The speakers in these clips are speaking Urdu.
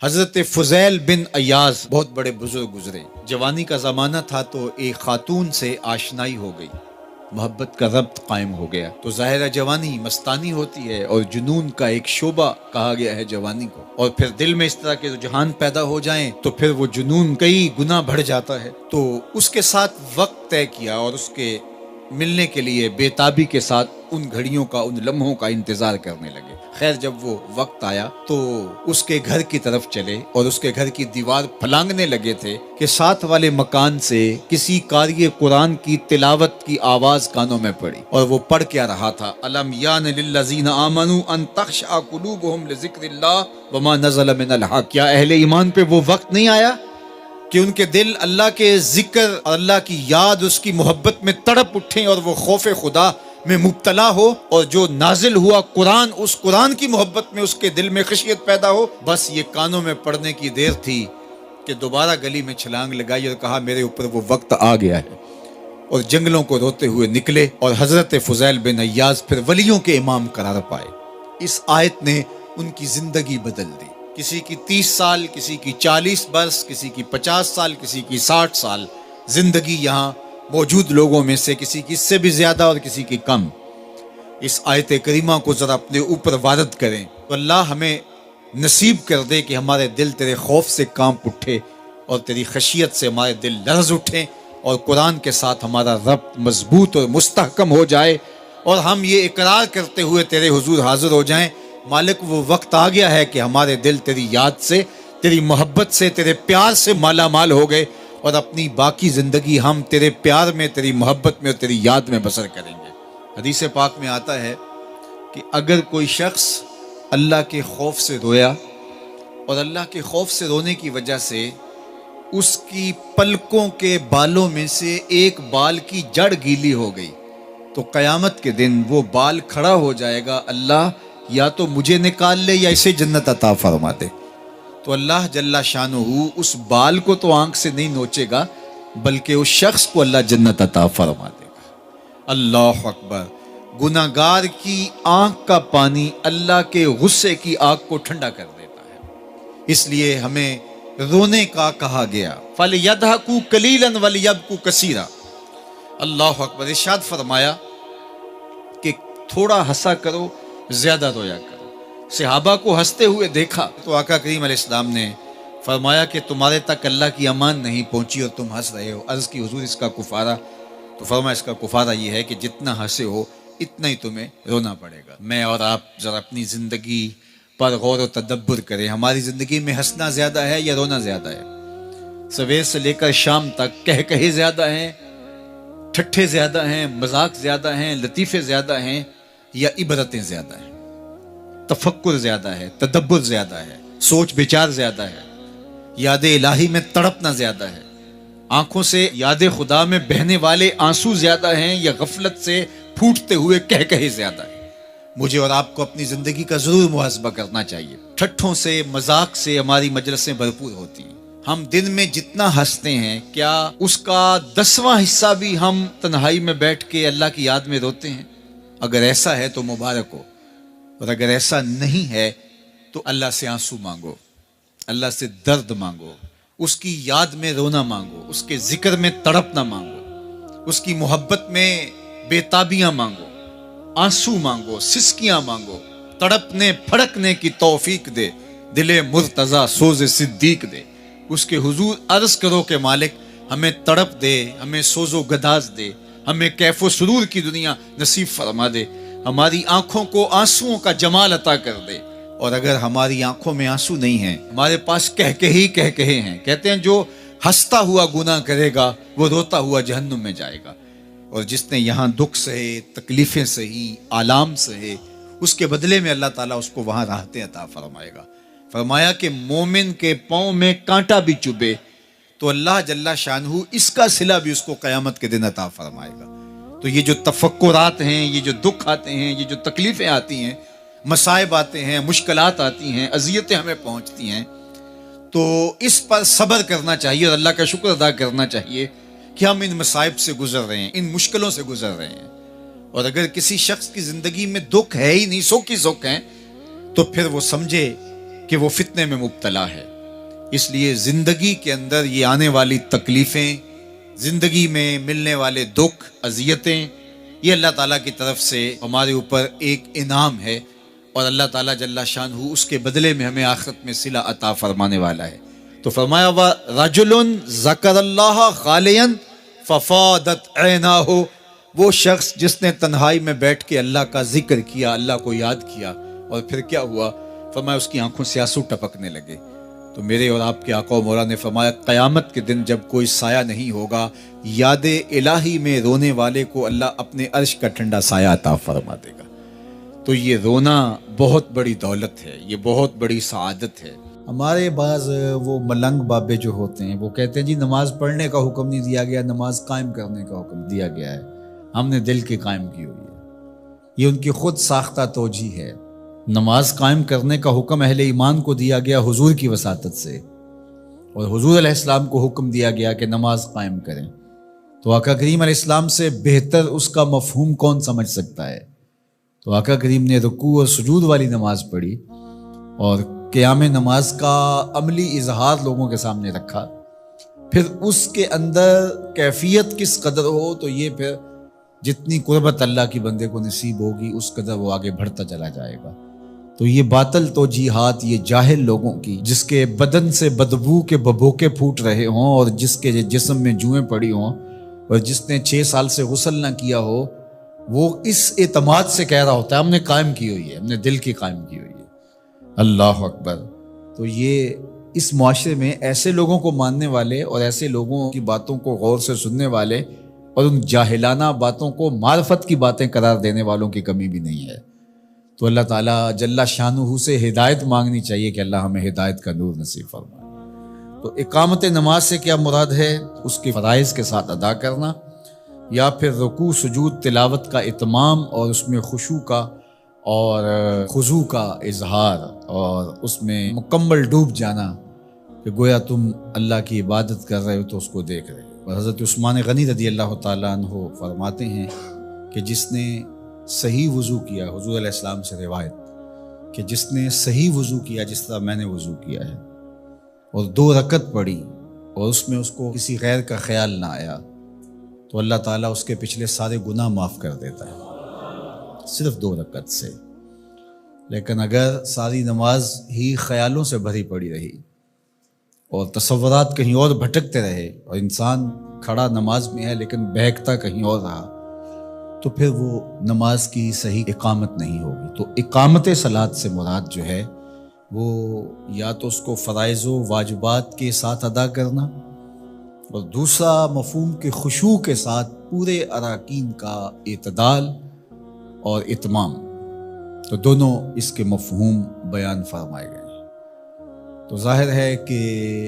حضرت فضیل بن ایاز بہت بڑے بزرگ گزرے. جوانی کا زمانہ تھا تو ایک خاتون سے آشنائی ہو گئی، محبت کا ربط قائم ہو گیا. تو ظاہرہ جوانی مستانی ہوتی ہے اور جنون کا ایک شعبہ کہا گیا ہے جوانی کو، اور پھر دل میں اس طرح کے رجحان پیدا ہو جائیں تو پھر وہ جنون کئی گنا بڑھ جاتا ہے. تو اس کے ساتھ وقت طے کیا اور اس کے ملنے کے لیے بے تابی کے ساتھ ان گھڑیوں کا، ان لمحوں کا انتظار کرنے لگے. خیر جب وہ وقت آیا تو اس کے گھر کی طرف چلے اور اس کے گھر کی دیوار پھلانگنے لگے تھے کہ ساتھ والے مکان سے کسی قاری قرآن کی تلاوت کی آواز کانوں میں پڑی. اور وہ پڑھ کیا رہا تھا، الم یان للذین آمنوا ان تخشع قلوبهم لذکر اللہ وما نزل من الحق. کیا اہل ایمان پہ وہ وقت نہیں آیا کہ ان کے دل اللہ کے ذکر اور اللہ کی یاد، اس کی محبت میں تڑپ اٹھیں اور وہ خوف خدا میں مبتلا ہو، اور جو نازل ہوا قرآن، اس قرآن کی محبت میں اس کے دل میں خشیت پیدا ہو. بس یہ کانوں میں پڑنے کی دیر تھی کہ دوبارہ گلی میں چھلانگ لگائی اور کہا میرے اوپر وہ وقت آ گیا ہے، اور جنگلوں کو روتے ہوئے نکلے. اور حضرت فضیل بن ایاز پھر ولیوں کے امام قرار پائے. اس آیت نے ان کی زندگی بدل دی. کسی کی 30 سال، کسی کی 40 برس، کسی کی 50 سال، کسی کی 60 سال زندگی یہاں موجود لوگوں میں سے کسی کی اس سے بھی زیادہ اور کسی کی کم. اس آیت کریمہ کو ذرا اپنے اوپر وارد کریں تو اللہ ہمیں نصیب کر دے کہ ہمارے دل تیرے خوف سے کانپ اٹھے اور تیری خشیت سے ہمارے دل لرز اٹھیں، اور قرآن کے ساتھ ہمارا ربط مضبوط اور مستحکم ہو جائے، اور ہم یہ اقرار کرتے ہوئے تیرے حضور حاضر ہو جائیں، مالک وہ وقت آ گیا ہے کہ ہمارے دل تیری یاد سے، تیری محبت سے، تیرے پیار سے مالا مال ہو گئے، اور اپنی باقی زندگی ہم تیرے پیار میں، تیری محبت میں اور تیری یاد میں بسر کریں گے. حدیث پاک میں آتا ہے کہ اگر کوئی شخص اللہ کے خوف سے رویا اور اللہ کے خوف سے رونے کی وجہ سے اس کی پلکوں کے بالوں میں سے ایک بال کی جڑ گیلی ہو گئی تو قیامت کے دن وہ بال کھڑا ہو جائے گا، اللہ یا تو مجھے نکال لے یا اسے جنت عطا فرما دے. تو اللہ جل شانہ اس بال کو تو آنکھ سے نہیں نوچے گا، بلکہ اس شخص کو اللہ جنت عطا فرما دے گا. اللہ اکبر. گناہگار کی آنکھ کا پانی اللہ کے غصے کی آگ کو ٹھنڈا کر دیتا ہے. اس لیے ہمیں رونے کا کہا گیا، فَلْيَضْحَكُوا قَلِيلًا وَلْيَبْكُوا كَثِيرًا. اللہ اکبر. ارشاد فرمایا کہ تھوڑا ہنسا کرو، زیادہ رویا کرو. صحابہ کو ہنستے ہوئے دیکھا تو آقا کریم علیہ السلام نے فرمایا کہ تمہارے تک اللہ کی امان نہیں پہنچی اور تم ہنس رہے ہو. عرض کی حضور اس کا کفارہ؟ تو فرمایا اس کا کفارہ یہ ہے کہ جتنا ہنسے ہو اتنا ہی تمہیں رونا پڑے گا. میں اور آپ ذرا اپنی زندگی پر غور و تدبر کریں. ہماری زندگی میں ہنسنا زیادہ ہے یا رونا زیادہ ہے؟ سویر سے لے کر شام تک کہے زیادہ ہیں، ٹھٹھے زیادہ ہیں، مذاق زیادہ ہیں، لطیفے زیادہ ہیں، یا عبرتیں زیادہ ہیں؟ تفکر زیادہ ہے، تدبر زیادہ ہے، سوچ بچار زیادہ ہے، یاد الہی میں تڑپنا زیادہ ہے، آنکھوں سے یاد خدا میں بہنے والے آنسو زیادہ ہیں، یا غفلت سے پھوٹتے ہوئے کہے زیادہ ہیں؟ مجھے اور آپ کو اپنی زندگی کا ضرور محاسبہ کرنا چاہیے. ٹھٹھوں سے، مذاق سے ہماری مجلسیں بھرپور ہوتی ہیں. ہم دن میں جتنا ہنستے ہیں کیا اس کا 10واں حصہ بھی ہم تنہائی میں بیٹھ کے اللہ کی یاد میں روتے ہیں؟ اگر ایسا ہے تو مبارک ہو، اور اگر ایسا نہیں ہے تو اللہ سے آنسو مانگو، اللہ سے درد مانگو، اس کی یاد میں رونا مانگو، اس کے ذکر میں تڑپنا مانگو، اس کی محبت میں بے تابیاں مانگو، آنسو مانگو، سسکیاں مانگو. تڑپنے پھڑکنے کی توفیق دے، دل مرتضی سوز صدیق دے. اس کے حضور عرض کرو کہ مالک ہمیں تڑپ دے، ہمیں سوز و گداز دے، ہمیں کیف و سرور کی دنیا نصیب فرما دے، ہماری آنکھوں کو آنسوؤں کا جمال عطا کر دے. اور اگر ہماری آنکھوں میں آنسو نہیں ہیں، ہمارے پاس کہے ہیں، کہتے ہیں جو ہنستا ہوا گناہ کرے گا وہ روتا ہوا جہنم میں جائے گا، اور جس نے یہاں دکھ سہے، تکلیفیں سہی، آلام سہے، اس کے بدلے میں اللہ تعالیٰ اس کو وہاں راحتیں عطا فرمائے گا. فرمایا کہ مومن کے پاؤں میں کانٹا بھی چبھے تو اللہ جل شانہ اس کا صلہ بھی اس کو قیامت کے دن عطا فرمائے گا. تو یہ جو تفکرات ہیں، یہ جو دکھ آتے ہیں، یہ جو تکلیفیں آتی ہیں، مصائب آتے ہیں، مشکلات آتی ہیں، اذیتیں ہمیں پہنچتی ہیں، تو اس پر صبر کرنا چاہیے اور اللہ کا شکر ادا کرنا چاہیے کہ ہم ان مصائب سے گزر رہے ہیں، ان مشکلوں سے گزر رہے ہیں. اور اگر کسی شخص کی زندگی میں دکھ ہے ہی نہیں، سکھ ہی سکھ ہیں، تو پھر وہ سمجھے کہ وہ فتنے میں مبتلا ہے۔ اس لیے زندگی کے اندر یہ آنے والی تکلیفیں، زندگی میں ملنے والے دکھ، اذیتیں، یہ اللہ تعالیٰ کی طرف سے ہمارے اوپر ایک انعام ہے، اور اللہ تعالیٰ جل شانہ اس کے بدلے میں ہمیں آخرت میں صلہ عطا فرمانے والا ہے۔ تو فرمایا رجل ذکر اللہ خالیا ففاضت عیناہ، وہ شخص جس نے تنہائی میں بیٹھ کے اللہ کا ذکر کیا، اللہ کو یاد کیا، اور پھر کیا ہوا؟ فرمایا اس کی آنکھوں سے آنسو ٹپکنے لگے۔ تو میرے اور آپ کے آقا و مولا نے فرمایا قیامت کے دن جب کوئی سایہ نہیں ہوگا، یاد الہی میں رونے والے کو اللہ اپنے عرش کا ٹھنڈا سایہ عطا فرما دے گا۔ تو یہ رونا بہت بڑی دولت ہے، یہ بہت بڑی سعادت ہے۔ ہمارے بعض وہ ملنگ بابے جو ہوتے ہیں وہ کہتے ہیں جی نماز پڑھنے کا حکم نہیں دیا گیا، نماز قائم کرنے کا حکم دیا گیا ہے، ہم نے دل کی قائم کی ہوئی ہے۔ یہ ان کی خود ساختہ توجیہ ہے۔ نماز قائم کرنے کا حکم اہل ایمان کو دیا گیا حضور کی وساطت سے، اور حضور علیہ السلام کو حکم دیا گیا کہ نماز قائم کریں۔ تو آقا کریم علیہ السلام سے بہتر اس کا مفہوم کون سمجھ سکتا ہے؟ تو آقا کریم نے رکوع اور سجود والی نماز پڑھی اور قیام نماز کا عملی اظہار لوگوں کے سامنے رکھا۔ پھر اس کے اندر کیفیت کس قدر ہو تو یہ پھر جتنی قربت اللہ کی بندے کو نصیب ہوگی اس قدر وہ آگے بڑھتا چلا جائے گا۔ تو یہ باطل توجیہات، یہ جاہل لوگوں کی، جس کے بدن سے بدبو کے ببوکے پھوٹ رہے ہوں اور جس کے جسم میں جوئیں پڑی ہوں اور جس نے 6 سال سے غسل نہ کیا ہو، وہ اس اعتماد سے کہہ رہا ہوتا ہے ہم نے قائم کی ہوئی ہے، ہم نے دل کی قائم کی ہوئی ہے۔ اللہ اکبر۔ تو یہ اس معاشرے میں ایسے لوگوں کو ماننے والے اور ایسے لوگوں کی باتوں کو غور سے سننے والے اور ان جاہلانہ باتوں کو معرفت کی باتیں قرار دینے والوں کی کمی بھی نہیں ہے۔ تو اللہ تعالیٰ جل شانہ سے ہدایت مانگنی چاہیے کہ اللہ ہمیں ہدایت کا نور نصیب فرمائے۔ تو اقامت نماز سے کیا مراد ہے؟ اس کے فرائض کے ساتھ ادا کرنا، یا پھر رکوع سجود تلاوت کا اتمام اور اس میں خشوع کا اور خضوع کا اظہار اور اس میں مکمل ڈوب جانا کہ گویا تم اللہ کی عبادت کر رہے ہو تو اس کو دیکھ رہے ہو۔ اور حضرت عثمان غنی رضی اللہ تعالیٰ عنہ فرماتے ہیں کہ جس نے صحیح وضو کیا، حضور علیہ السلام سے روایت کہ جس نے صحیح وضو کیا جس طرح میں نے وضو کیا ہے اور 2 رکعت پڑھی اور اس میں اس کو کسی غیر کا خیال نہ آیا تو اللہ تعالیٰ اس کے پچھلے سارے گناہ معاف کر دیتا ہے صرف 2 رکعت سے۔ لیکن اگر ساری نماز ہی خیالوں سے بھری پڑی رہی اور تصورات کہیں اور بھٹکتے رہے اور انسان کھڑا نماز میں ہے لیکن بہکتا کہیں اور رہا تو پھر وہ نماز کی صحیح اقامت نہیں ہوگی۔ تو اقامت صلاۃ سے مراد جو ہے وہ یا تو اس کو فرائض و واجبات کے ساتھ ادا کرنا، اور دوسرا مفہوم کے خشوع کے ساتھ پورے اراکین کا اعتدال اور اتمام، تو دونوں اس کے مفہوم بیان فرمائے گئے ہیں۔ تو ظاہر ہے کہ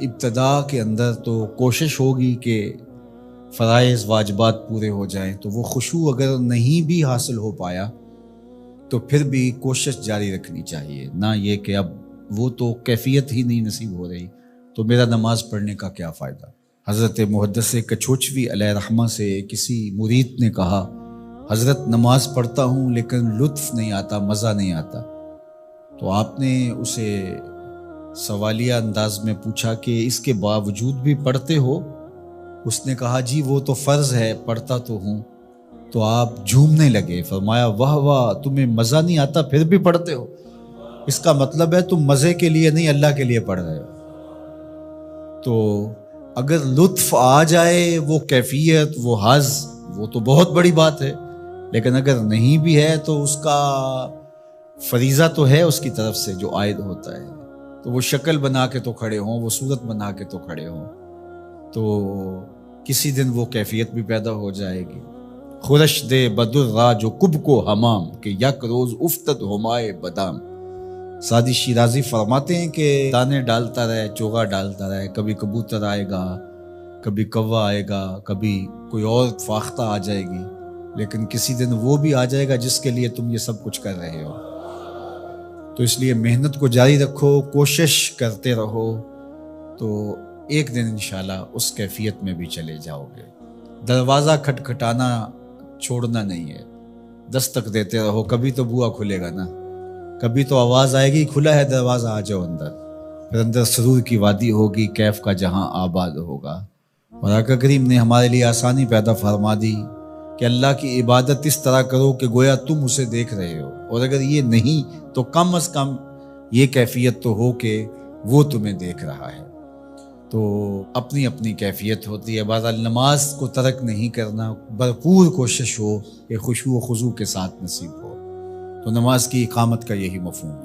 ابتدا کے اندر تو کوشش ہوگی کہ فرائض واجبات پورے ہو جائیں، تو وہ خشوع اگر نہیں بھی حاصل ہو پایا تو پھر بھی کوشش جاری رکھنی چاہیے، نہ یہ کہ اب وہ تو کیفیت ہی نہیں نصیب ہو رہی تو میرا نماز پڑھنے کا کیا فائدہ۔ حضرت محدث کچھوچوی علیہ رحمہ سے کسی مرید نے کہا حضرت نماز پڑھتا ہوں لیکن لطف نہیں آتا، مزہ نہیں آتا۔ تو آپ نے اسے سوالیہ انداز میں پوچھا کہ اس کے باوجود بھی پڑھتے ہو؟ اس نے کہا جی وہ تو فرض ہے، پڑھتا تو ہوں۔ تو آپ جھومنے لگے، فرمایا واہ واہ، تمہیں مزہ نہیں آتا پھر بھی پڑھتے ہو؟ اس کا مطلب ہے تم مزے کے لیے نہیں اللہ کے لیے پڑھ رہے ہو۔ تو اگر لطف آ جائے، وہ کیفیت، وہ حظ، وہ تو بہت بڑی بات ہے، لیکن اگر نہیں بھی ہے تو اس کا فریضہ تو ہے اس کی طرف سے جو عائد ہوتا ہے، تو وہ شکل بنا کے تو کھڑے ہوں، وہ صورت بنا کے تو کھڑے ہوں، تو کسی دن وہ کیفیت بھی پیدا ہو جائے گی۔ خورش دے بدر را جو کب کو حمام کہ یک روز افتد ہمائے بدام۔ سعدی شیرازی فرماتے ہیں کہ دانے ڈالتا رہے، چوغا ڈالتا رہے، کبھی کبوتر آئے گا، کبھی کوا آئے گا، کبھی کوئی اور فاختہ آ جائے گی، لیکن کسی دن وہ بھی آ جائے گا جس کے لیے تم یہ سب کچھ کر رہے ہو۔ تو اس لیے محنت کو جاری رکھو، کوشش کرتے رہو، تو ایک دن انشاءاللہ اس کیفیت میں بھی چلے جاؤ گے۔ دروازہ کھٹکھٹانا چھوڑنا نہیں ہے، دستک دیتے رہو، کبھی تو بوا کھلے گا نا۔ کبھی تو آواز آئے گی کھلا ہے دروازہ آ جاؤ اندر، پھر اندر سرور کی وادی ہوگی، کیف کا جہاں آباد ہوگا۔ اور آقا کریم نے ہمارے لیے آسانی پیدا فرما دی کہ اللہ کی عبادت اس طرح کرو کہ گویا تم اسے دیکھ رہے ہو، اور اگر یہ نہیں تو کم از کم یہ کیفیت تو ہو کہ وہ تمہیں دیکھ رہا ہے۔ تو اپنی اپنی کیفیت ہوتی ہے۔ بہرحال نماز کو ترک نہیں کرنا، بھرپور کوشش ہو کہ خشوع و خضوع کے ساتھ نصیب ہو۔ تو نماز کی اقامت کا یہی مفہوم ہے۔